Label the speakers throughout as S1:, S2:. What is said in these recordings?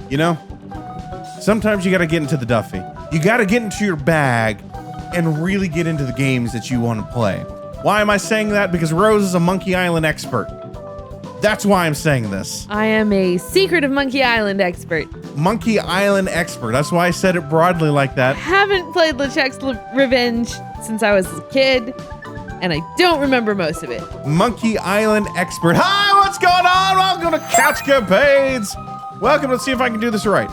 S1: You know, sometimes you got to get into the Duffy. You got to get into your bag and really get into the games that you want to play. Why am I saying that? Because Rose is a Monkey Island expert. That's why I'm saying this.
S2: I am a Secret of Monkey Island expert.
S1: Monkey Island expert. That's why I said it broadly like that.
S2: Haven't played LeChuck's Revenge since I was a kid, and I don't remember most of it.
S1: Monkey Island expert. Hi, what's going on? Welcome to CouchCapades. Welcome. Let's see if I can do this right.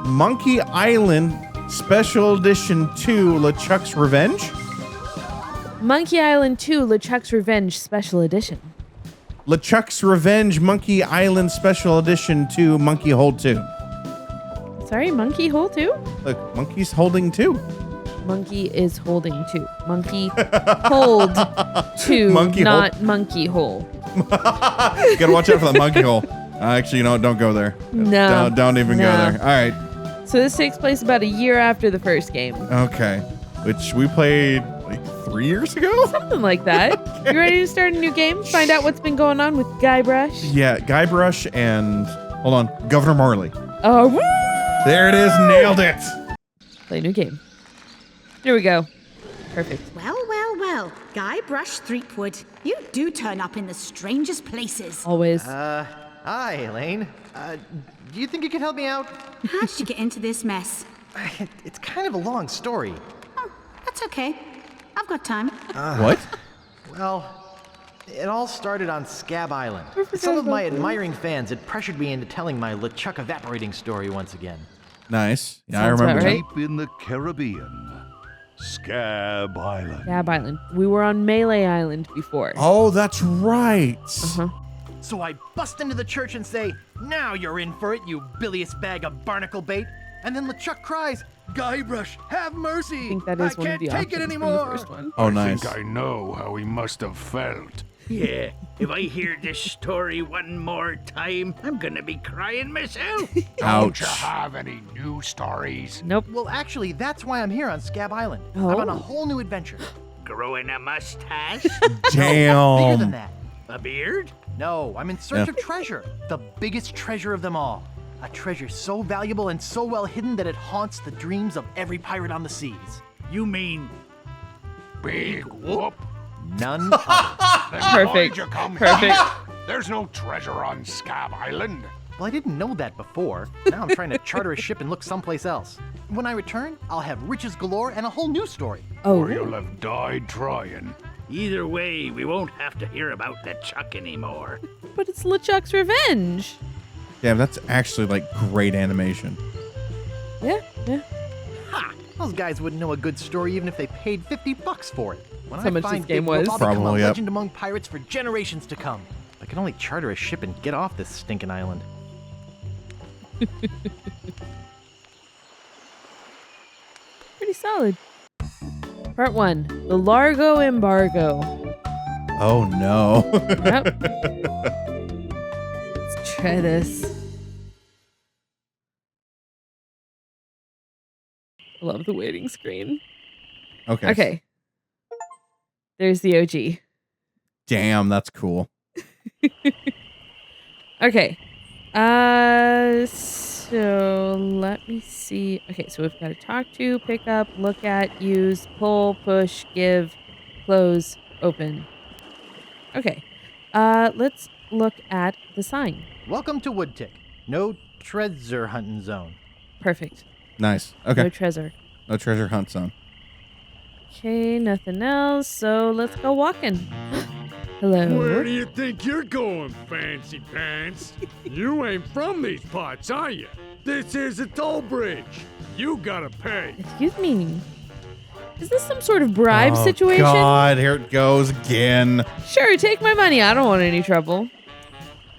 S1: Monkey Island Special Edition 2 LeChuck's Revenge.
S2: Monkey Island 2 LeChuck's Revenge Special Edition.
S1: LeChuck's Revenge Monkey Island Special Edition 2 Monkey Hold 2.
S2: Sorry, Monkey Hole 2?
S1: Look, Monkey's holding 2.
S2: Monkey is holding 2. Monkey hold 2,
S1: Monkey
S2: not
S1: hold.
S2: monkey hole.
S1: You gotta watch out for the monkey hole. Actually, you know what? Don't go there.
S2: No.
S1: Don't even go there. All right.
S2: So this takes place about a year after the first game.
S1: Okay. Which we played like 3 years ago?
S2: Something like that.
S1: Okay.
S2: You ready to start a new game? Find out what's been going on with Guybrush?
S1: Yeah, Guybrush and, hold on, Governor Marley.
S2: Oh, woo!
S1: There it is. Nailed it.
S2: Play a new game. Here we go. Perfect.
S3: Well, Guybrush Threepwood, you do turn up in the strangest places.
S2: Always.
S4: Hi, Elaine. Do you think you could help me out?
S3: How did you get into this mess?
S4: It's kind of a long story.
S3: Oh, that's okay. I've got time.
S1: What?
S4: Well, it all started on Scab Island.
S2: forgot
S4: Some of my
S2: about that.
S4: admiring fans had pressured me into telling my LeChuck evaporating story once again.
S1: Nice. Yeah,
S2: Sounds
S1: I remember
S2: about
S1: that.
S2: right.
S5: Deep in the Caribbean, Scab Island.
S2: Gab Island. We were on Melee Island before.
S1: Oh, that's right.
S2: Uh-huh.
S4: So I bust into the church and say, "Now you're in for it, you bilious bag of barnacle bait." And then LeChuck cries, "Guybrush, have mercy!
S2: I think that is one of
S4: can't
S2: the
S4: take
S2: options
S4: it
S2: from the
S4: anymore!"
S2: first one.
S1: Oh,
S5: I
S1: nice.
S5: think I know how he must have felt.
S6: Yeah, if I hear this story one more time, I'm gonna be crying myself.
S5: Don't you
S1: Ouch.
S5: have any new stories?
S2: Nope.
S4: Well, actually, that's why I'm here on Scab Island.
S2: Oh.
S4: I'm on a whole new adventure.
S6: Growing a mustache?
S4: Bigger than
S1: Damn.
S4: that.
S6: A beard?
S4: No, I'm in search
S1: Yeah.
S4: of treasure. The biggest treasure of them all. A treasure so valuable and so well hidden that it haunts the dreams of every pirate on the seas.
S6: You mean
S5: Big whoop.
S4: None other.
S5: Then
S2: Perfect.
S5: why'd you come
S2: Perfect.
S5: here? There's no treasure on Scab Island.
S4: Well, I didn't know that before. Now I'm trying to charter a ship and look someplace else. When I return, I'll have riches galore and a whole new story.
S5: Or you'll
S2: Oh.
S5: have died trying.
S6: either way, we won't have to hear about LeChuck anymore.
S2: But it's LeChuck's Revenge.
S1: Damn, that's actually like great animation.
S2: Yeah, yeah.
S4: Ha! Those guys wouldn't know a good story even if they paid $50 for it. When
S2: That's how much
S4: find
S2: this game
S4: Big Whoop,
S2: was.
S4: I'll become
S1: Probably,
S4: a
S1: yep.
S4: legend among pirates for generations to come. I can only charter a ship and get off this stinking island.
S2: Pretty solid. Part 1. The Largo Embargo.
S1: Oh no.
S2: Yep. Let's try this. I love the waiting screen.
S1: Okay.
S2: Okay. There's the OG.
S1: Damn, that's cool.
S2: Okay. So let me see. Okay, so we've got to talk to, pick up, look at, use, pull, push, give, close, open. Okay. Let's look at the sign.
S4: Welcome to Woodtick. No treasure hunting zone.
S2: Perfect.
S1: Nice.
S2: No
S1: Okay.
S2: treasure.
S1: No treasure hunt zone.
S2: Okay, nothing else. So let's go walking. Hello.
S7: Where do you think you're going, fancy pants? You ain't from these parts, are you? This is a toll bridge. You gotta pay.
S2: Excuse me. Is this some sort of bribe situation?
S1: God, here it goes again.
S2: Sure, take my money. I don't want any trouble.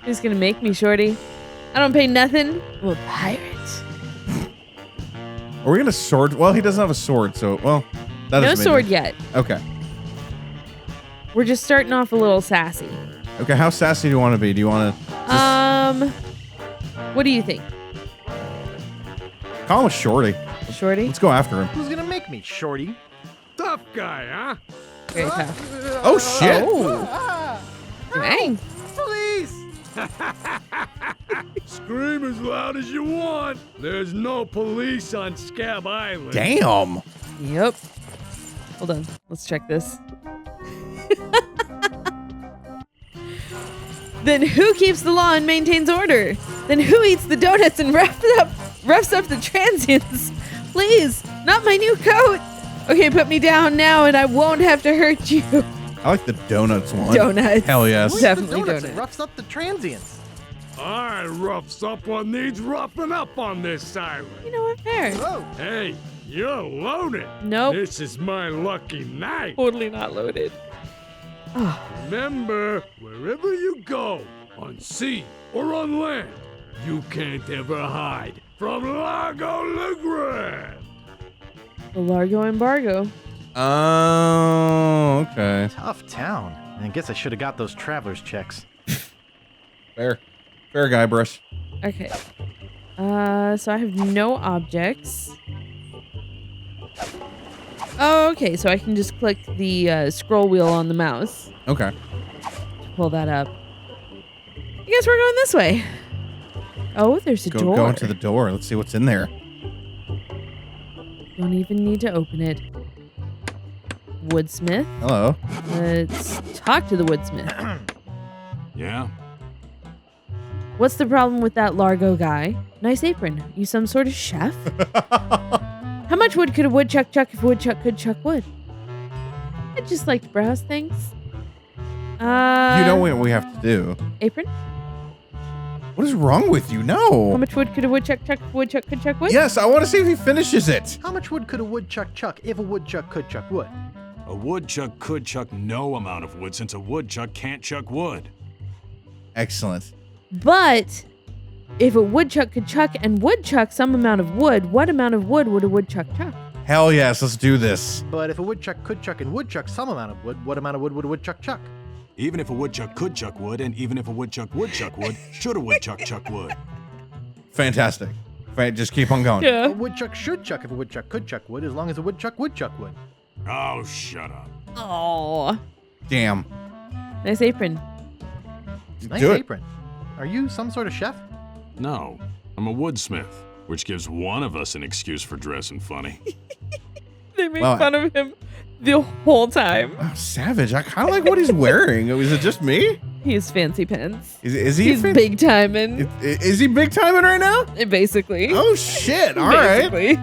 S2: Who's gonna make me, shorty? I don't pay nothing. I'm a pirate.
S1: Are we gonna sword? Well, he doesn't have a sword, so well. That
S2: No
S1: doesn't
S2: sword
S1: make
S2: yet.
S1: Okay.
S2: We're just starting off a little sassy.
S1: Okay. How sassy do you want to be? Do you want to
S2: What do you think,
S1: call him a shorty?
S2: shorty?
S1: Let's go after him.
S4: Who's gonna make me, shorty?
S7: Tough guy, huh?
S2: Very tough.
S1: Oh shit!
S2: Oh, dang.
S4: Please!
S7: Scream as loud as you want. There's no police on Scab Island.
S1: Damn.
S2: Yep. Hold on. Let's check this. Then who keeps the law and maintains order? Then who eats the donuts and roughs up the transients? Please, not my new coat. Okay, put me down now and I won't have to hurt you.
S1: I like the donuts one.
S2: Donuts.
S1: Hell yes.
S4: Where's
S2: Definitely
S4: the donuts? It
S2: donuts.
S4: roughs up the transients.
S7: I roughs up what needs roughing up on this island.
S2: You know what? Fair.
S4: Whoa.
S7: Hey, you're loaded.
S2: Nope.
S7: This is my lucky night.
S2: Totally not loaded. Oh,
S7: Remember, wherever you go, on sea or on land, you can't ever hide from Largo Legrand.
S2: the Largo embargo.
S1: Oh, okay.
S4: Tough town. I guess I should have got those traveler's checks.
S1: Fair. Fair, Guybrush.
S2: Okay. So I have no objects. Oh, okay. So I can just click the scroll wheel on the mouse
S1: Okay.
S2: to pull that up. I guess we're going this way. Oh, there's a door.
S1: Go into the door. Let's see what's in there.
S2: Don't even need to open it. Woodsmith.
S1: Hello.
S2: Let's talk to the woodsmith.
S7: Yeah?
S2: What's the problem with that Largo guy? Nice apron. You some sort of chef? How much wood could a woodchuck chuck if a woodchuck could chuck wood? I'd just like to browse things.
S1: You know what we have to do.
S2: Apron?
S1: What is wrong with you?
S2: How
S1: No.
S2: much wood could a woodchuck chuck if a woodchuck could chuck wood?
S1: Yes, I want to see if he finishes it.
S4: How much wood could a woodchuck chuck if a woodchuck could chuck wood?
S8: A woodchuck could chuck no amount of wood since a woodchuck can't chuck wood.
S1: Excellent.
S2: But if a woodchuck could chuck and would chuck some amount of wood, what amount of wood would a woodchuck chuck?
S1: Hell yes, let's do this.
S4: But if a woodchuck could chuck and would chuck some amount of wood, what amount of wood would a woodchuck chuck?
S8: Even if a woodchuck could chuck wood, and even if a woodchuck would chuck wood, should a woodchuck chuck wood?
S1: Fantastic. Just keep on going.
S4: A woodchuck should chuck if a woodchuck could chuck wood, as long as a woodchuck would chuck wood.
S8: Oh, shut up.
S2: Oh,
S1: Damn.
S2: nice apron.
S4: Nice
S1: Do it.
S4: apron. Are you some sort of chef?
S8: No, I'm a woodsmith, which gives one of us an excuse for dressing funny.
S2: They make
S1: Wow.
S2: fun of him the whole time.
S1: Wow, savage. I kind of like what he's wearing. Is it just me?
S2: He has fancy pants.
S1: Is he?
S2: He's big timing,
S1: Is he big timing right now?
S2: basically.
S1: Oh shit! All right.
S2: Basically.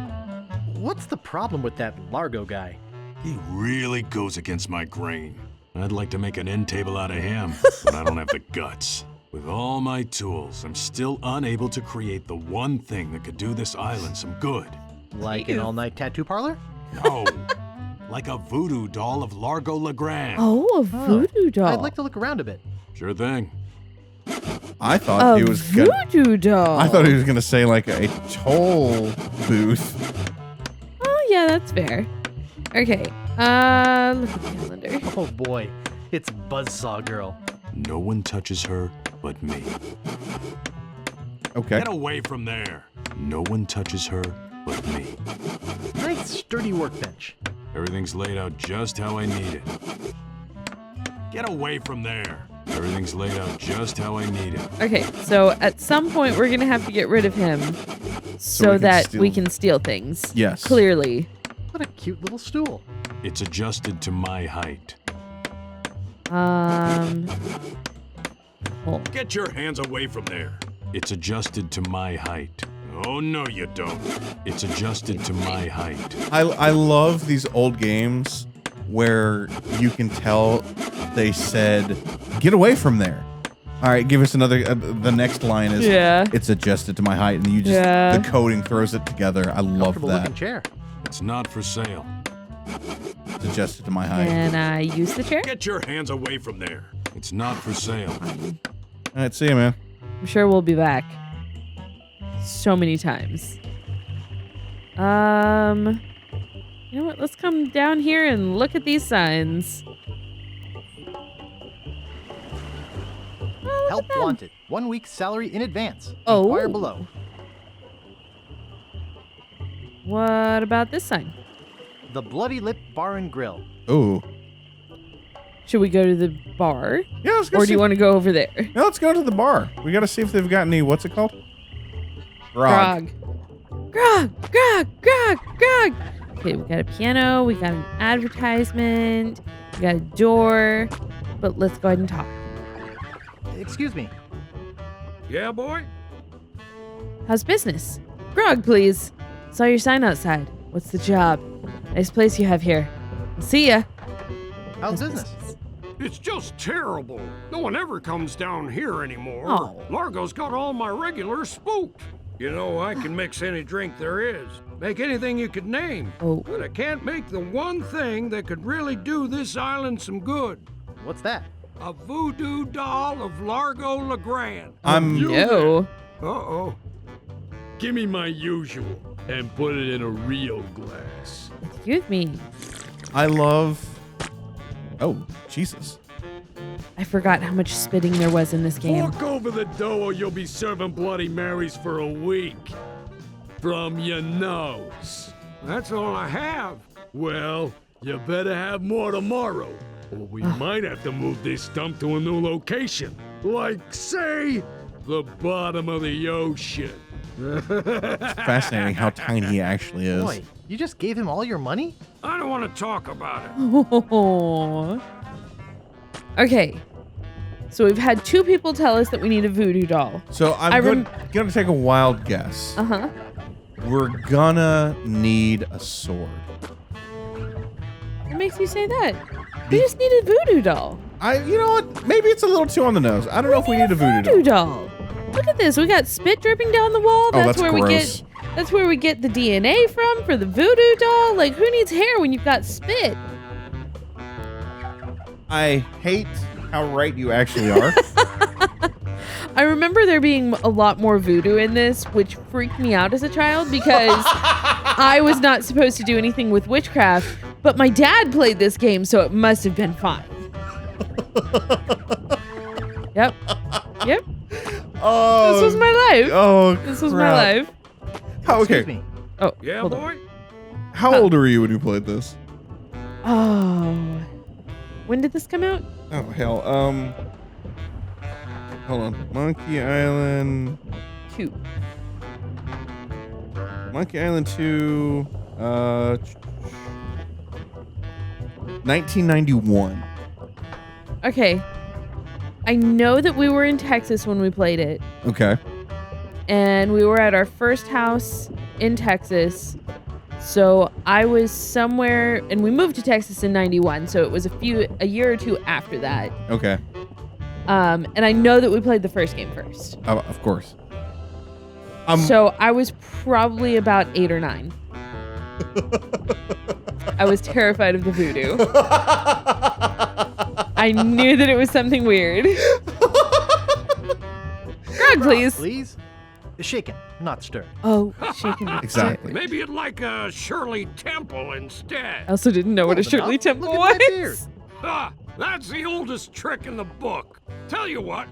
S4: What's the problem with that Largo guy?
S8: He really goes against my grain. I'd like to make an end table out of him, but I don't have the guts. With all my tools, I'm still unable to create the one thing that could do this island some good.
S4: Like an all-night tattoo parlor?
S8: No, like a voodoo doll of Largo Legrand.
S2: Oh, a voodoo doll.
S4: I'd like to look around a bit.
S8: Sure thing.
S1: I thought
S2: a
S1: he was gonna,
S2: voodoo doll.
S1: I thought he was gonna say like a toll booth.
S2: Oh, yeah, that's fair. Okay. Look at the calendar.
S4: Oh boy, it's Buzzsaw Girl.
S8: No one touches her but me.
S1: Okay.
S8: Get away from there. No one touches her but me.
S4: Nice sturdy workbench.
S8: Everything's laid out just how I need it. Get away from there. Everything's laid out just how I need it.
S2: Okay, so at some point we're gonna have to get rid of him so
S1: we can
S2: that
S1: steal-
S2: we can steal things.
S1: Yes.
S2: Clearly.
S4: What a cute little stool.
S8: It's adjusted to my height.
S2: Oh.
S8: Get your hands away from there. It's adjusted to my height. Oh, no, you don't. It's adjusted to my height.
S1: I love these old games where you can tell they said, "Get away from there." All right, give us another. The next line is,
S2: Yeah.
S1: "It's adjusted to my height," and you just
S2: Yeah.
S1: the coding throws it together. I love
S4: Comfortable looking
S1: that.
S4: chair.
S8: It's not for sale.
S1: It's adjusted to my height.
S2: Can I use the chair?
S8: Get your hands away from there. It's not for sale.
S1: All right, see you, man.
S2: I'm sure we'll be back. So many times. You know what? Let's come down here and look at these signs. Oh, look
S4: Help
S2: at them.
S4: wanted. 1 week's salary in advance.
S2: Oh.
S4: Inquire below.
S2: What about this sign?
S4: The Bloody Lip Bar and Grill.
S1: Ooh,
S2: Should we go to the bar?
S1: Yeah, let's go
S2: Or
S1: see.
S2: do you want to go over there?
S1: No, let's go to the bar. We got to see if they've got any, what's it called? Grog.
S2: Grog. Okay, we got a piano. We got an advertisement. We got a door. But let's go ahead and talk.
S4: Excuse me.
S7: Yeah, boy?
S2: How's business? Grog, please. Saw your sign outside. What's the job? Nice place you have here. See ya.
S4: How's business?
S7: It's just terrible. No one ever comes down here anymore.
S2: Oh.
S7: Largo's got all my regulars spooked. You know, I can mix any drink there is. Make anything you could name.
S2: Oh.
S7: But I can't make the one thing that could really do this island some good.
S4: What's that?
S7: A voodoo doll of Largo LeGrand.
S2: No.
S7: Uh-oh. Give me my usual and put it in a real glass.
S2: Excuse me.
S1: I love. Oh, Jesus.
S2: I forgot how much spitting there was in this game.
S7: Fork over the dough or you'll be serving Bloody Marys for a week. From your nose. That's all I have. Well, you better have more tomorrow, or we might have to move this dump to a new location. Like, say, the bottom of the ocean.
S1: It's fascinating how tiny he actually is.
S4: Boy, you just gave him all your money?
S7: I don't want to talk about it.
S2: Oh. Okay. So we've had 2 people tell us that we need a voodoo doll.
S1: So I'm gonna take a wild guess.
S2: Uh-huh.
S1: We're gonna need a sword.
S2: What makes you say that? We just need a voodoo doll.
S1: You know what? Maybe it's a little too on the nose. I don't know if we need a voodoo doll.
S2: Look at this. We got spit dripping down the wall.
S1: That's
S2: where
S1: gross.
S2: that's where we get the DNA from for the voodoo doll. Like, who needs hair when you've got spit?
S1: I hate how right you actually are.
S2: I remember there being a lot more voodoo in this, which freaked me out as a child because I was not supposed to do anything with witchcraft, but my dad played this game, so it must have been fine. Yep.
S1: Oh,
S2: This was my life.
S1: Oh,
S2: This was my
S1: crap.
S2: life.
S1: How, okay.
S4: Excuse me.
S2: Oh,
S7: Yeah,
S2: hold on.
S7: boy?
S1: How old were you when you played this?
S2: Oh. When did this come out?
S1: Oh hell. Hold on. Monkey Island
S2: 2.
S1: Monkey Island 2. 1991.
S2: Okay. I know that we were in Texas when we played it,
S1: Okay.
S2: and we were at our first house in Texas. So I was somewhere, and we moved to Texas in 91, so it was a year or 2 after that.
S1: Okay.
S2: And I know that we played the first game first.
S1: Of course.
S2: So I was probably about 8 or 9. I was terrified of the voodoo. I knew that it was something weird. Grog, please.
S4: Please? Shaken, not stirred.
S2: Oh, shaking.
S1: Exactly.
S7: Maybe you'd like a Shirley Temple instead.
S2: I also didn't know what a
S4: Hold it
S2: Shirley
S4: up.
S2: Temple
S4: Look at my beard.
S2: was.
S7: Ha! That's the oldest trick in the book. Tell you what,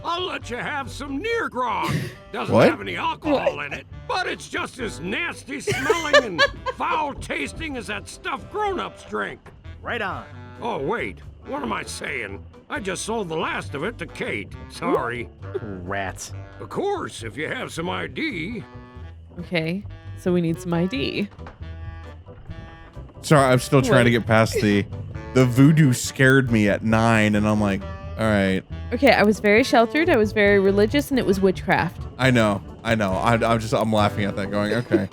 S7: I'll let you have some near grog. Doesn't
S1: What?
S7: have any alcohol in it, but it's just as nasty smelling and foul tasting as that stuff grown-ups drink.
S4: Right on.
S7: Oh, wait. What am I saying? I just sold the last of it to Kate. Sorry.
S4: Rats.
S7: Of course, if you have some ID.
S2: Okay, so we need some ID.
S1: Sorry, I'm still trying to
S2: Wait.
S1: get past the voodoo scared me at 9, and I'm like, all right.
S2: Okay, I was very sheltered, I was very religious, and it was witchcraft.
S1: I know. I'm laughing at that going, okay.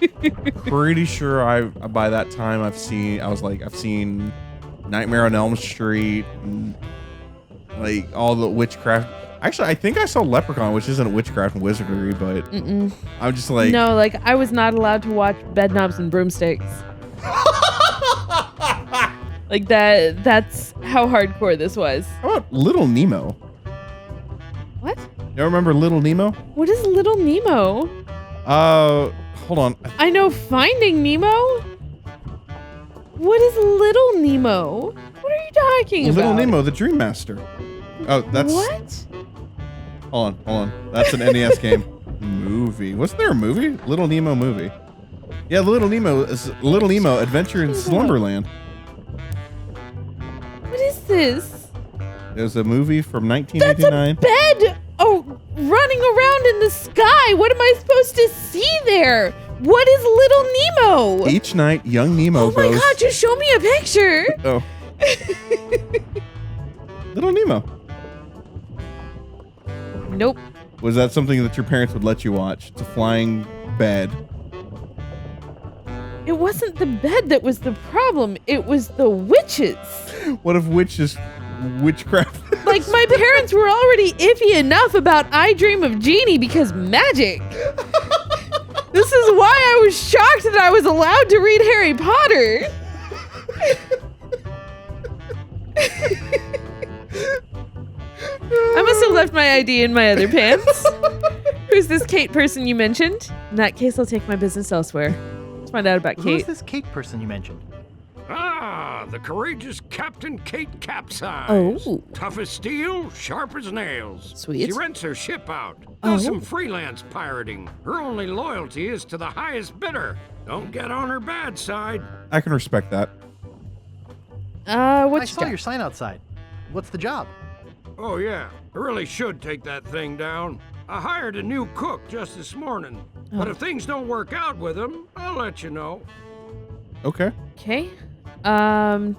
S1: Pretty sure by that time I've seen Nightmare on Elm Street and like all the witchcraft. Actually, I think I saw Leprechaun, which isn't witchcraft and wizardry, but I'm just like,
S2: No, like, I was not allowed to watch Bedknobs and Broomsticks. Like, that's how hardcore this was.
S1: how about Little Nemo?
S2: What?
S1: You remember Little Nemo?
S2: What is Little Nemo?
S1: Hold on.
S2: I know Finding Nemo. What is Little Nemo? What are you talking about?
S1: Little Nemo, the Dream Master. Oh, that's
S2: What?
S1: Hold on. That's an NES game. Movie. Wasn't there a movie? Little Nemo movie. Yeah, Little Nemo is Little Nemo Adventure in Slumberland.
S2: What is this?
S1: There's a movie from
S2: That's a
S1: 1989.
S2: bed! Oh, running around in the sky. What am I supposed to see there? What is Little Nemo?
S1: Each night, young Nemo
S2: Oh my
S1: goes.
S2: god, just show me a picture.
S1: Oh. Little Nemo.
S2: Nope.
S1: Was that something that your parents would let you watch? It's a flying bed.
S2: It wasn't the bed that was the problem. It was the witches.
S1: What if witchcraft?
S2: Like, my parents were already iffy enough about I Dream of Jeannie because magic. This is why I was shocked that I was allowed to read Harry Potter. I must have left my ID in my other pants. Who's this Kate person you mentioned? In that case, I'll take my business elsewhere. Let's find out about
S4: Who's
S2: Kate.
S4: this Kate person you mentioned?
S7: Ah, the courageous Captain Kate Capsize.
S2: Oh.
S7: Tough as steel, sharp as nails.
S2: Sweet.
S7: She rents her ship out.
S2: Oh.
S7: Does some freelance pirating. Her only loyalty is to the highest bidder. Don't get on her bad side.
S1: I can respect that.
S2: What
S4: I
S2: you
S4: saw
S2: got?
S4: your sign outside. What's the job?
S7: Oh, yeah. I really should take that thing down. I hired a new cook just this morning. But if things don't work out with him, I'll let you know.
S1: Okay.
S2: Okay.
S1: You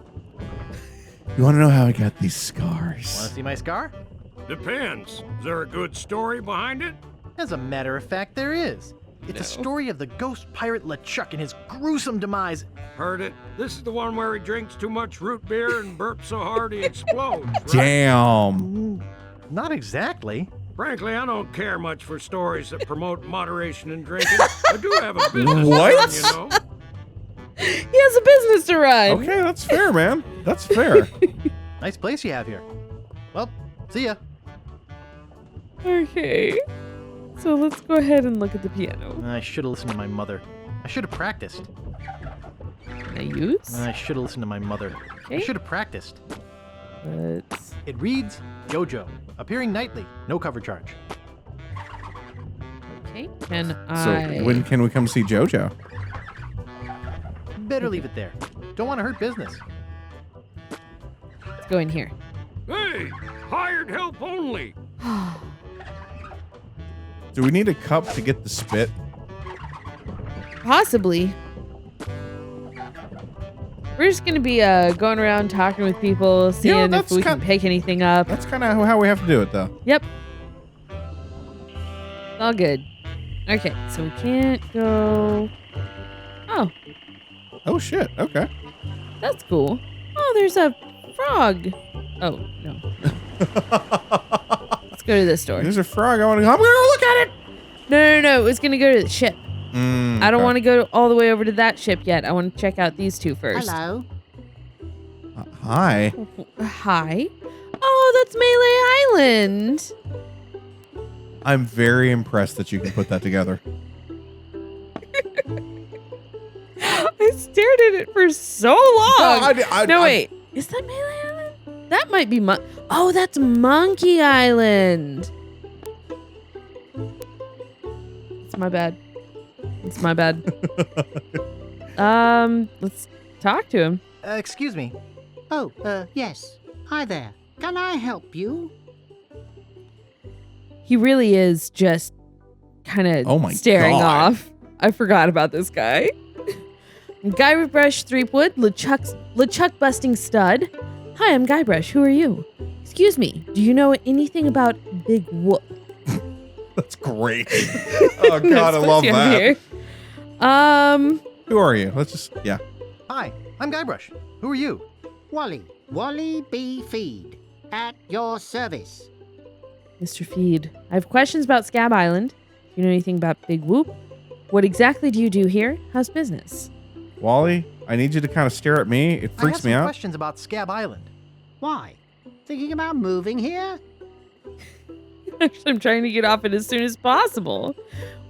S1: want to know how I got these scars?
S4: Want to see my scar?
S7: Depends. Is there a good story behind it?
S4: As a matter of fact, there is. It's a story of the ghost pirate LeChuck and his gruesome demise.
S7: Heard it. This is the one where he drinks too much root beer and burps so hard he explodes, right?
S1: Damn.
S4: Not exactly.
S7: Frankly, I don't care much for stories that promote moderation in drinking. I do have a business
S1: What?
S7: to run, you know.
S2: He has a business to run.
S1: Okay, that's fair, man. That's fair.
S4: Nice place you have here. Well, see ya.
S2: Okay. So let's go ahead and look at the piano.
S4: I should have listened to my mother. I should have practiced.
S2: I use.
S4: I should have listened to my mother. I
S2: Okay.
S4: should have practiced.
S2: Let's.
S4: It reads JoJo, appearing nightly, no cover charge.
S2: Okay. Can
S1: So
S2: I?
S1: when can we come see JoJo?
S4: Better leave it there. Don't want to hurt business.
S2: Let's go in here.
S7: Hey, hired help only.
S1: Do we need a cup to get the spit?
S2: Possibly. We're just gonna be going around talking with people, seeing if
S1: that's
S2: we can pick anything up.
S1: That's kind of how we have to do it, though.
S2: Yep. All good. Okay, so we can't go. Oh,
S1: Oh shit. Okay.
S2: that's cool. Oh, there's a frog. Oh no. Let's go to this door.
S1: There's a frog. I'm gonna go look at it.
S2: No. It was gonna go to the ship. I don't want to go all the way over to that ship yet. I want to check out these two first.
S3: Hello.
S1: Hi.
S2: Hi. Oh, that's Melee Island.
S1: I'm very impressed that you can put that together.
S2: I stared at it for so long.
S1: No,
S2: Wait. Is that Melee Island? That might be Oh, that's Monkey Island. It's my bad. It's my bad. Let's talk to him.
S4: Excuse me.
S9: Oh, yes. Hi there. Can I help you?
S2: He really is just kind of
S1: Oh my
S2: staring
S1: God.
S2: off. I forgot about this guy. Guybrush Threepwood, LeChuck busting stud. Hi, I'm Guybrush. Who are you? Excuse me. Do you know anything about Big Whoop?
S1: That's great. Oh god, I love that.
S2: Here.
S1: Who are you? Let's just
S4: Hi, I'm Guybrush. Who are you?
S9: Wally B. Feed. At your service.
S2: Mr. Feed, I have questions about Scab Island. Do you know anything about Big Whoop? What exactly do you do here? How's business?
S1: Wally, I need you to kind of stare at me. It
S4: I have
S1: freaks me
S4: some
S1: out.
S4: questions about Scab Island.
S9: Why? Thinking about moving here?
S2: Actually, I'm trying to get off it as soon as possible.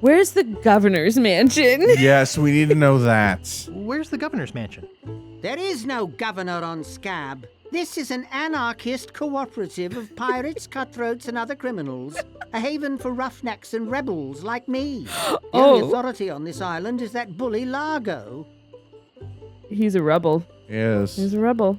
S2: Where's the governor's mansion?
S1: Yes, we need to know that.
S4: Where's the governor's mansion?
S9: There is no governor on Scab. This is an anarchist cooperative of pirates, cutthroats, and other criminals. A haven for roughnecks and rebels like me. The only authority on this island is that bully Largo.
S2: He's a rebel.
S1: Yes.
S2: He's a rebel.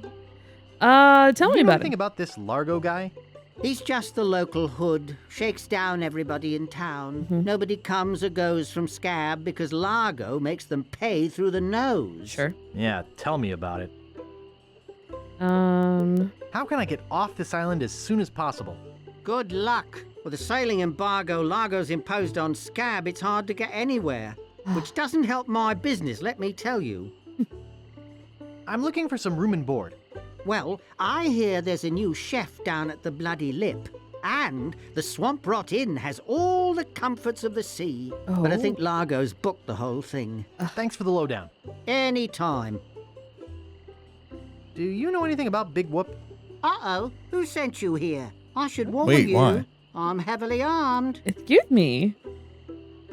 S2: Tell me
S4: You know
S2: about
S4: anything
S2: it.
S4: about this Largo guy?
S9: He's just the local hood, shakes down everybody in town. Nobody comes or goes from Scab because Largo makes them pay through the nose.
S2: Sure.
S4: Yeah, tell me about it.
S2: How
S4: can I get off this island as soon as possible?
S9: Good luck. With the sailing embargo Largo's imposed on Scab, it's hard to get anywhere. Which doesn't help my business, let me tell you.
S4: I'm looking for some room and board.
S9: Well, I hear there's a new chef down at the Bloody Lip. And the Swamp Rot Inn has all the comforts of the sea. But I think Largo's booked the whole thing.
S4: Thanks for the lowdown.
S9: Anytime.
S4: Do you know anything about Big Whoop?
S9: Uh-oh, who sent you here? I should warn
S1: Wait,
S9: you.
S1: why?
S9: I'm heavily armed.
S2: Excuse me.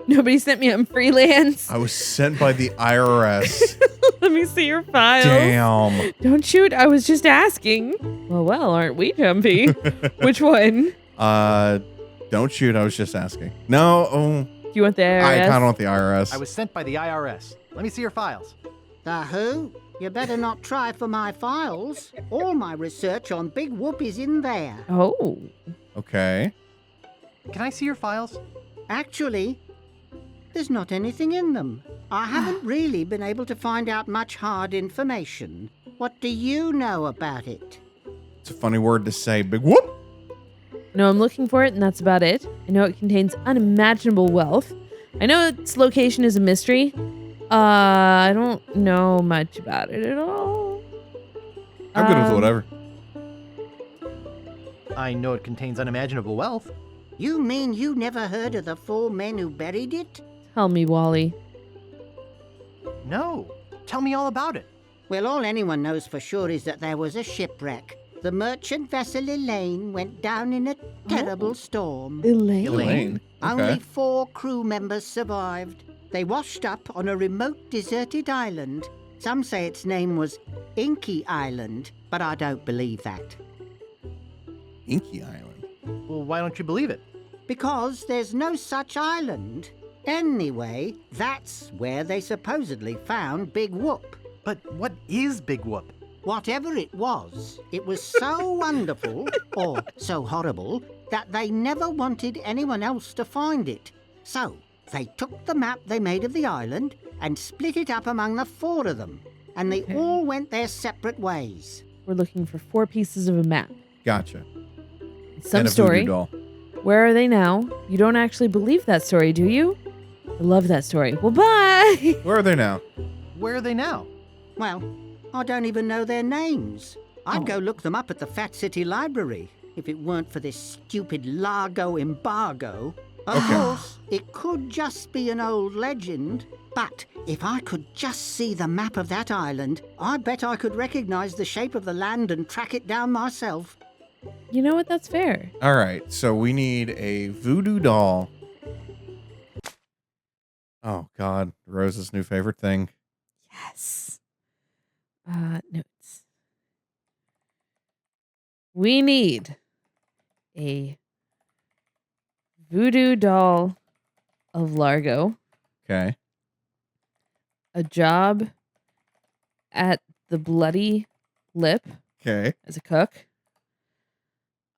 S2: Nobody sent me on freelance.
S1: I was sent by the IRS.
S2: Let me see your files.
S1: Damn.
S2: Don't shoot. I was just asking. Well, aren't we jumpy? Which one?
S1: Don't shoot. I was just asking. No.
S2: Do you want the IRS?
S1: I kind of want the IRS.
S4: I was sent by the IRS. Let me see your files.
S9: The who? You better not try for my files. All my research on Big Whoop is in there.
S2: Oh.
S1: Okay.
S4: Can I see your files?
S9: Actually, there's not anything in them. I haven't really been able to find out much hard information. What do you know about it?
S1: It's a funny word to say. Big whoop.
S2: No, I'm looking for it, and that's about it. I know it contains unimaginable wealth. I know its location is a mystery. I don't know much about it at all.
S1: I'm good with whatever.
S4: I know it contains unimaginable wealth.
S9: You mean you never heard of the 4 men who buried it?
S2: Tell me, Wally.
S4: No. Tell me all about it.
S9: Well, all anyone knows for sure is that there was a shipwreck. The merchant vessel Elaine went down in a terrible storm.
S2: Elaine?
S9: Only 4 crew members survived. They washed up on a remote deserted island. Some say its name was Inky Island, but I don't believe that.
S1: Inky Island?
S4: Well, why don't you believe it?
S9: Because there's no such island. Anyway, that's where they supposedly found Big Whoop.
S4: But what is Big Whoop?
S9: Whatever it was so wonderful, or so horrible, that they never wanted anyone else to find it. So, they took the map they made of the island and split it up among the 4 of them. And they all went their separate ways.
S2: We're looking for 4 pieces of a map.
S1: Gotcha.
S2: Some
S1: And a
S2: story.
S1: voodoo doll.
S2: Where are they now? You don't actually believe that story, do you? I love that story. Well, bye.
S1: Where are they now?
S4: Where are they now?
S9: Well, I don't even know their names. I'd go look them up at the Fat City Library if it weren't for this stupid Largo embargo. Of course, it could just be an old legend, but if I could just see the map of that island, I bet I could recognize the shape of the land and track it down myself.
S2: You know what? That's fair.
S1: All right. So we need a voodoo doll. Oh, God. Rose's new favorite thing.
S2: Yes. Notes. We need a voodoo doll of Largo,
S1: Okay.
S2: a job at the Bloody Lip
S1: Okay.
S2: as a cook,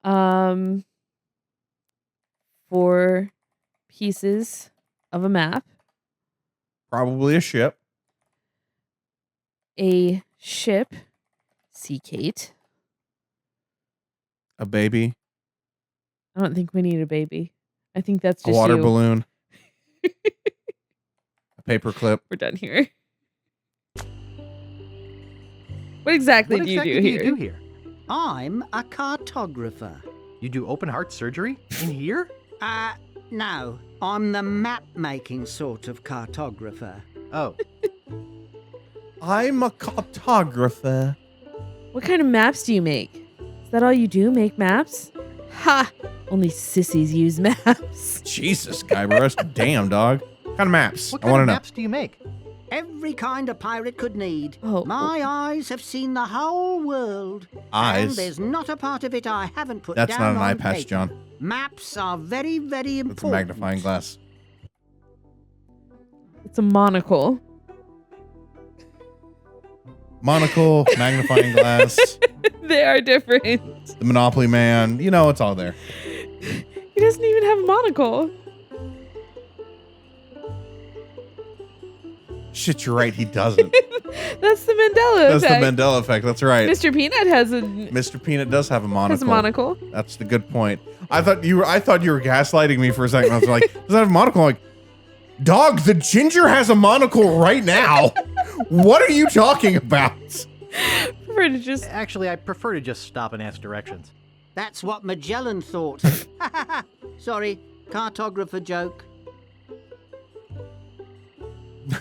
S2: 4 pieces of a map,
S1: Probably a ship.
S2: a ship, Sea Kate.
S1: A baby.
S2: I don't think we need a baby. I think that's
S1: A
S2: just
S1: water
S2: you.
S1: balloon. A paper clip.
S2: We're done here. What exactly
S4: What
S2: do you
S4: exactly
S2: do here?
S4: do here?
S9: I'm a cartographer.
S4: You do open heart surgery? In here?
S9: No, I'm the map-making sort of cartographer.
S4: Oh.
S1: I'm a cartographer.
S2: What kind of maps do you make? Is that all you do? Make maps? Ha! Only sissies use maps.
S1: Jesus, Guybrush. Damn, dog. What kind of maps?
S4: What
S1: I want
S4: kind
S1: to
S4: of
S1: know.
S4: maps do you make?
S9: Every kind a pirate could need.
S2: Oh.
S9: My eyes have seen the whole world. And
S1: Eyes?
S9: there's not a part of it I haven't put
S1: That's
S9: down
S1: not an eye
S9: on
S1: patch,
S9: paper.
S1: John.
S9: Maps are very, very important.
S1: That's a magnifying glass.
S2: It's a monocle.
S1: Monocle, magnifying glass.
S2: They are different.
S1: The Monopoly Man. You know, it's all there.
S2: He doesn't even have a monocle.
S1: Shit, you're right. He doesn't.
S2: That's the Mandela
S1: That's
S2: effect.
S1: the Mandela effect. That's right.
S2: Mr. Peanut has a
S1: Mr. Peanut does have a monocle.
S2: has a monocle.
S1: That's the good point. I thought you were gaslighting me for a second. I was like, does that have a monocle? I'm like, dog, the ginger has a monocle right now. What are you talking about?
S2: Prefer to just
S4: Actually, I prefer to just stop and ask directions.
S9: That's what Magellan thought. Sorry, cartographer joke.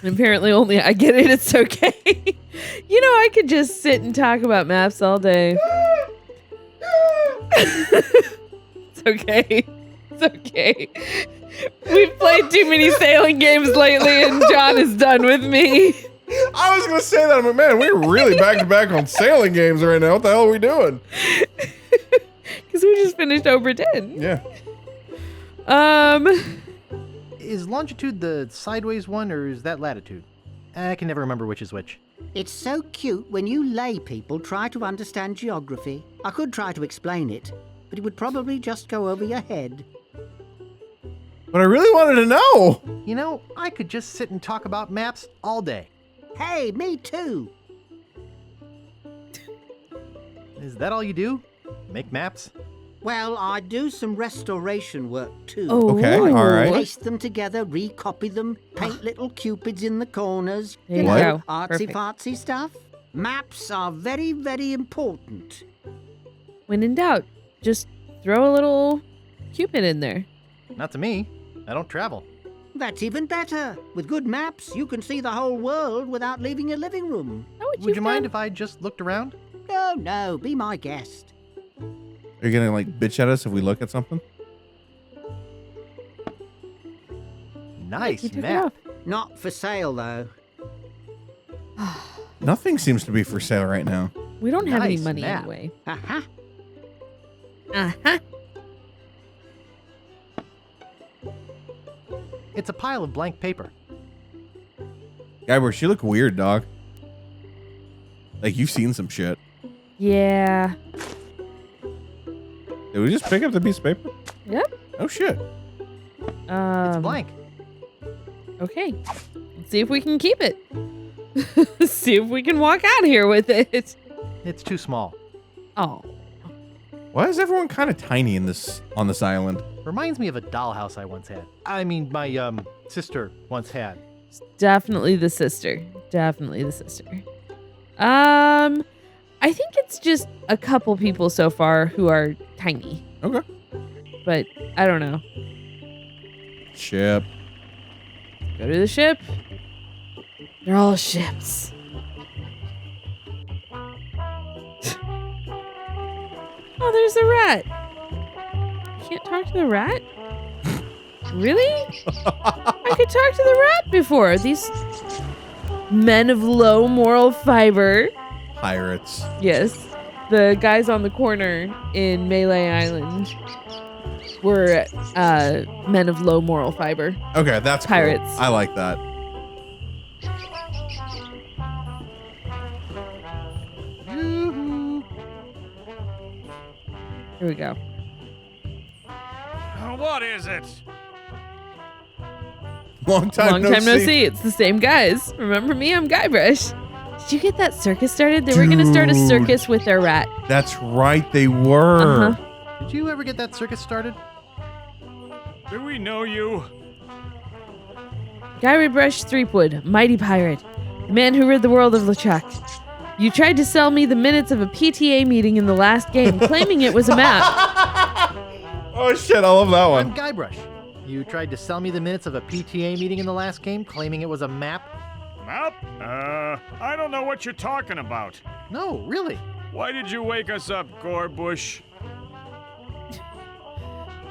S2: apparently only I get it. It's okay. You know, I could just sit and talk about maps all day. It's okay. It's okay. We've played too many sailing games lately, and John is done with me.
S1: I was gonna say that. I'm like, man, we're really back to back on sailing games right now. What the hell are we doing?
S2: Because we just finished over 10.
S1: Yeah.
S4: Is longitude the sideways one, or is that latitude? I can never remember which is which.
S9: It's so cute when you lay people try to understand geography. I could try to explain it, but it would probably just go over your head.
S1: But I really wanted to know.
S4: You know, I could just sit and talk about maps all day.
S9: Hey, me too.
S4: Is that all you do? Make maps?
S9: Well, I do some restoration work too.
S2: Oh.
S1: Okay, all right.
S9: Paste them together, recopy them, paint little cupids in the corners.
S2: There you
S1: What?
S2: go.
S9: Artsy
S2: Perfect.
S9: fartsy stuff. Maps are very, very important.
S2: When in doubt, just throw a little Cupid in there.
S4: Not to me. I don't travel.
S9: That's even better. With good maps, you can see the whole world without leaving your living room.
S4: Would you mind if I just looked around?
S9: No, no, be my guest.
S1: Are you gonna like bitch at us if we look at something?
S4: Nice
S2: You took it
S4: map.
S2: off.
S9: Not for sale, though.
S1: Nothing seems to be for sale right now.
S2: We don't have any
S4: Nice
S2: money
S4: map.
S2: anyway.
S9: Aha.
S2: Uh-huh.
S4: It's a pile of blank paper.
S1: Guybrush, you look weird, dog. Like you've seen some shit.
S2: Yeah.
S1: Did we just pick up the piece of paper?
S2: Yep.
S1: Oh shit.
S4: It's blank.
S2: Okay. Let's see if we can keep it. See if we can walk out of here with it.
S4: It's too small.
S2: Oh.
S1: Why is everyone kind of tiny on this island?
S4: Reminds me of a dollhouse I once had. I mean, my sister once had.
S2: Definitely the sister. Definitely the sister. I think it's just a couple people so far who are tiny.
S1: Okay.
S2: But I don't know.
S1: Ship.
S2: Go to the ship. They're all ships. Oh, there's a rat. You can't talk to the rat? Really? I could talk to the rat before. These men of low moral fiber.
S1: Pirates.
S2: Yes. The guys on the corner in Melee Island were men of low moral fiber.
S1: Okay, that's cool.
S2: Pirates.
S1: I like that.
S2: Here we go.
S10: What is it?
S1: Long time no see.
S2: It's the same guys. Remember me? I'm Guybrush. Did you get that circus started? They were going to start a
S1: Dude.
S2: circus with their rat.
S1: That's right, they were.
S2: Uh-huh.
S4: Did you ever get that circus started?
S10: Do we know you?
S2: Guybrush Threepwood, mighty pirate, the man who rid the world of LeChuck. You tried to sell me the minutes of a PTA meeting in the last game, claiming it was a map.
S1: Oh shit, I love that
S4: I'm
S1: one.
S4: Guybrush. You tried to sell me the minutes of a PTA meeting in the last game, claiming it was a map?
S10: Map? I don't know what you're talking about.
S4: No, really.
S10: Why did you wake us up, Guybrush?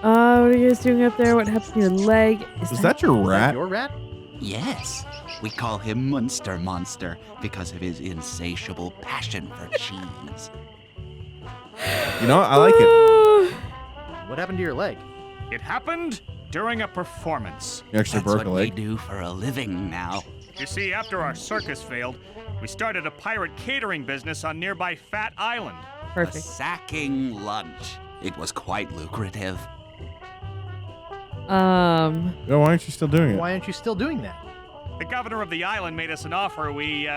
S2: What are you guys doing up there? What happened to your leg?
S1: Is that your rat?
S4: Your rat?
S11: Yes, we call him Munster Monster because of his insatiable passion for cheese.
S1: You know, I like it.
S4: What happened to your leg?
S10: It happened during a performance.
S1: You actually
S11: That's
S1: broke a
S11: what we
S1: leg.
S11: do for a living now.
S10: You see, after our circus failed, we started a pirate catering business on nearby Fat Island.
S2: Perfect.
S11: A sacking lunch. It was quite lucrative.
S1: Oh, why aren't you still doing it?
S4: Why aren't you still doing that?
S10: The governor of the island made us an offer we,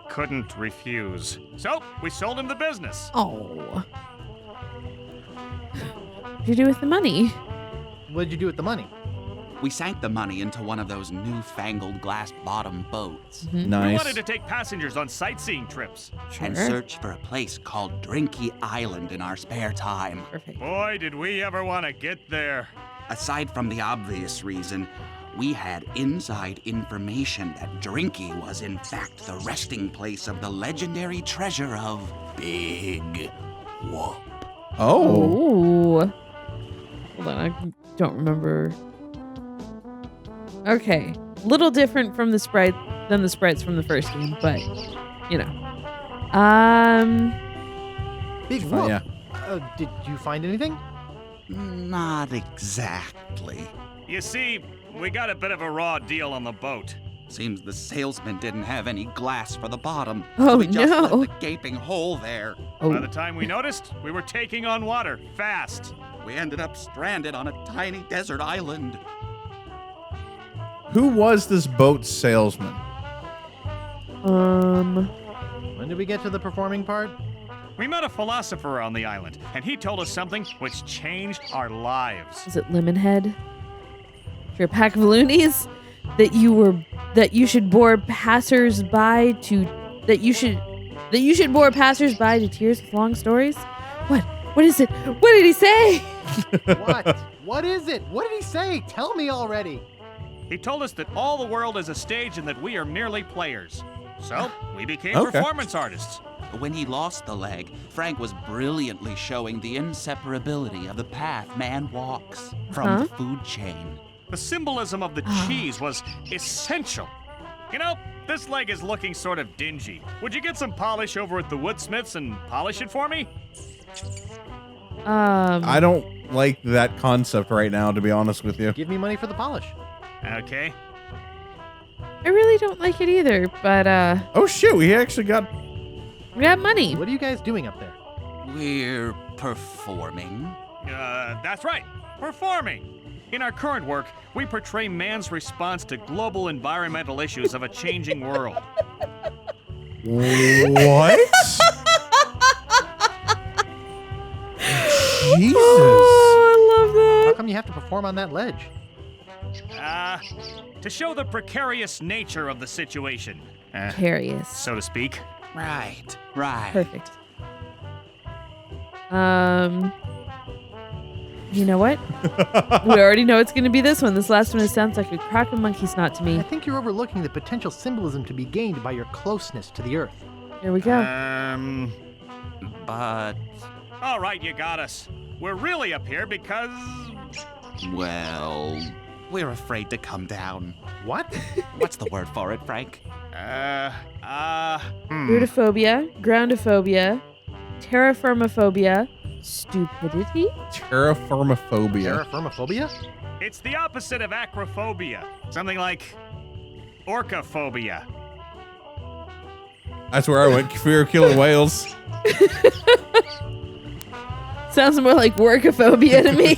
S10: couldn't refuse. So, we sold him the business.
S2: Oh. What did you do with the money?
S4: What did you do with the money?
S11: We sank the money into one of those newfangled glass-bottom boats.
S10: We
S1: Nice.
S10: wanted to take passengers on sightseeing trips.
S11: And search for a place called Drinky Island in our spare time.
S2: Perfect.
S10: Boy, did we ever want to get there.
S11: Aside from the obvious reason, we had inside information that Drinky was in fact the resting place of the legendary treasure of Big Whoop.
S1: Oh.
S2: Ooh. Hold on, I don't remember. Okay, little different from the sprite than the sprites from the first game, but you know.
S4: Big whoop.
S1: Yeah.
S4: Did you find anything?
S11: Not exactly.
S10: You see, we got a bit of a raw deal on the boat.
S11: Seems the salesman didn't have any glass for the bottom,
S2: Oh,
S11: so we just
S2: no.
S11: left a gaping hole there.
S10: By the time we noticed, we were taking on water fast.
S11: We ended up stranded on a tiny desert island.
S1: Who was this boat salesman?
S4: When did we get to the performing part?
S10: We met a philosopher on the island, and he told us something which changed our lives.
S2: Is it Lemonhead? You're a pack of loonies? That you should bore passers-by to tears with long stories? What is it? What did he say?
S4: What? What is it? What did he say? Tell me already.
S10: He told us that all the world is a stage and that we are merely players. So, we became
S1: Okay.
S10: performance artists.
S11: When he lost the leg, Frank was brilliantly showing the inseparability of the path man walks from the food chain.
S10: The symbolism of the cheese was essential. You know, this leg is looking sort of dingy. Would you get some polish over at the Woodsmiths and polish it for me?
S1: I don't like that concept right now, to be honest with you.
S4: Give me money for the polish.
S10: Okay.
S2: I really don't like it either, but
S1: Oh shoot, we actually got...
S2: we got money.
S4: What are you guys doing up there?
S11: We're performing.
S10: That's right. Performing. In our current work, we portray man's response to global environmental issues of a changing world.
S1: What? Jesus.
S2: Oh, I love
S4: How
S2: that.
S4: come you have to perform on that ledge?
S10: To show the precarious nature of the situation.
S2: Curious.
S10: So to speak.
S11: Right.
S2: Perfect. You know what? We already know it's going to be this one. This last one sounds like a crock of monkey snot to me.
S4: I think you're overlooking the potential symbolism to be gained by your closeness to the earth.
S2: Here we go.
S11: But,
S10: All right, you got us. We're really up here because...
S11: well, we're afraid to come down.
S4: What?
S11: What's the word for it, Frank?
S2: Brutophobia, groundophobia, terraformophobia, stupidity.
S1: Terraformophobia.
S4: Terraformophobia?
S10: It's the opposite of acrophobia. Something like orcaphobia.
S1: That's where I went. Fear of killer whales.
S2: Sounds more like workophobia to me.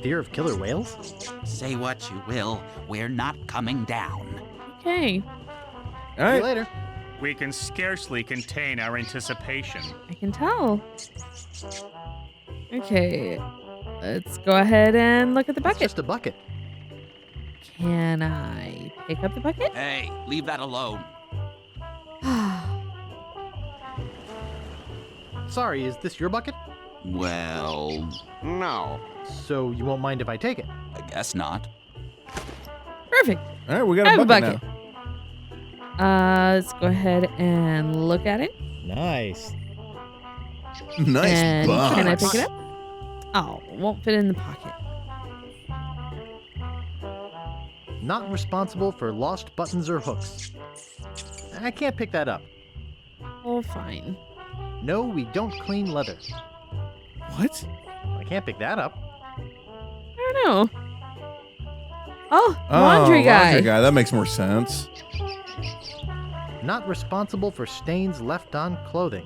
S4: Fear of killer whales?
S11: Say what you will, we're not coming down.
S2: Okay,
S1: All
S4: See you
S1: right.
S4: later.
S10: We can scarcely contain our anticipation.
S2: I can tell. Okay, let's go ahead and look at the
S4: It's
S2: bucket.
S4: just a bucket.
S2: Can I pick up the bucket?
S11: Hey, leave that alone.
S4: Sorry, is this your bucket?
S11: Well, no.
S4: So you won't mind if I take it?
S11: I guess not.
S2: Perfect.
S1: All right, we got
S2: I
S1: a
S2: have a
S1: bucket,
S2: bucket.
S1: now.
S2: Let's go ahead and look at it.
S4: Nice.
S1: Nice
S2: And
S1: box.
S2: can I pick it up? Oh, it won't fit in the pocket.
S4: Not responsible for lost buttons or hooks. I can't pick that up.
S2: Oh, fine.
S4: No, we don't clean leather.
S1: What?
S4: I can't pick that up.
S2: I don't know. Oh, laundry guy.
S1: Laundry guy. That makes more sense.
S4: Not responsible for stains left on clothing.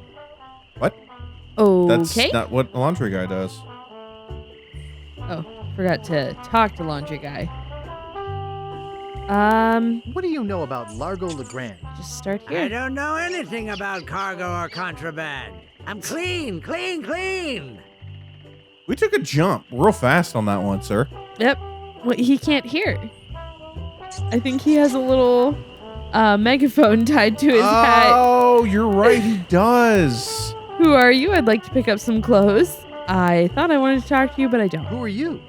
S1: What? That's
S2: Okay.
S1: not what a laundry guy does.
S2: Oh, forgot to talk to laundry guy.
S4: What do you know about Largo Legrand?
S2: Just start
S6: I
S2: here.
S6: don't know anything about cargo or contraband. I'm clean.
S1: We took a jump real fast on that one, sir.
S2: Yep. Well, he can't hear. I think he has a little megaphone tied to his hat.
S1: Oh, you're right. He does.
S2: Who are you? I'd like to pick up some clothes. I thought I wanted to talk to you, but I don't.
S4: Who are you?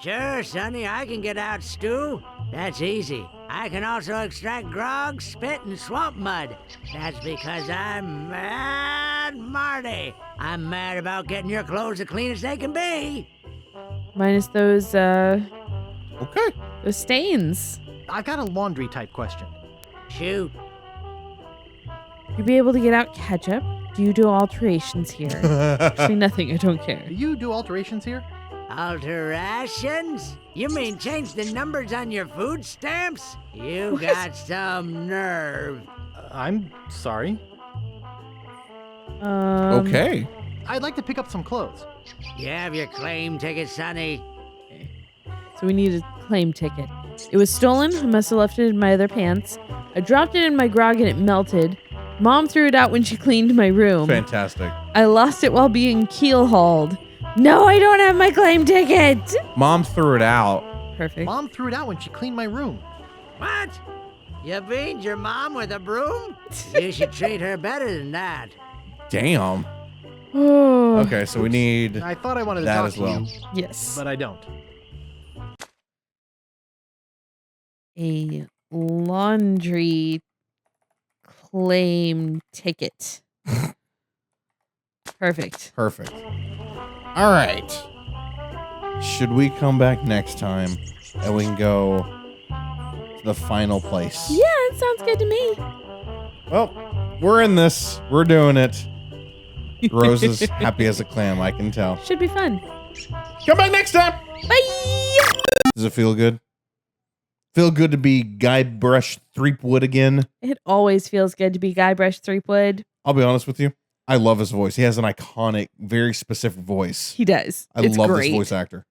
S6: Sure, Sonny, I can get out stew. That's easy. I can also extract grog, spit, and swamp mud. That's because I'm Mad Marty. I'm mad about getting your clothes as clean as they can be.
S2: Minus those
S1: Okay.
S2: those stains.
S4: I got a laundry type question.
S6: Shoot.
S2: You'd be able to get out ketchup. Do you do alterations here? Actually, nothing. I don't care.
S4: Do you do alterations here?
S6: Alterations? You mean change the numbers on your food stamps? You got some nerve.
S4: I'm sorry.
S1: Okay.
S4: I'd like to pick up some clothes.
S6: You have your claim ticket, Sonny.
S2: So we need a claim ticket. It was stolen. I must have left it in my other pants. I dropped it in my grog and it melted. Mom threw it out when she cleaned my room.
S1: Fantastic.
S2: I lost it while being keel hauled. No, I don't have my claim ticket.
S1: Mom threw it out.
S2: Perfect.
S4: Mom threw it out when she cleaned my room.
S6: What? You beat your mom with a broom? You should treat her better than that.
S1: Damn.
S2: Oh.
S1: Okay, so we need
S4: I thought I wanted to
S1: that
S4: talk
S1: as
S4: to
S1: well.
S4: you,
S2: Yes.
S4: but I don't.
S2: A laundry claim ticket. Perfect.
S1: Perfect. All right. Should we come back next time and we can go to the final place?
S2: Yeah, it sounds good to me.
S1: Well, we're in this. We're doing it. Rose is happy as a clam, I can tell.
S2: Should be fun.
S1: Come back next time.
S2: Bye.
S1: Does it feel good? Feel good to be Guybrush Threepwood again?
S2: It always feels good to be Guybrush Threepwood.
S1: I'll be honest with you. I love his voice. He has an iconic, very specific voice.
S2: He does.
S1: I
S2: It's
S1: love
S2: great.
S1: this voice actor.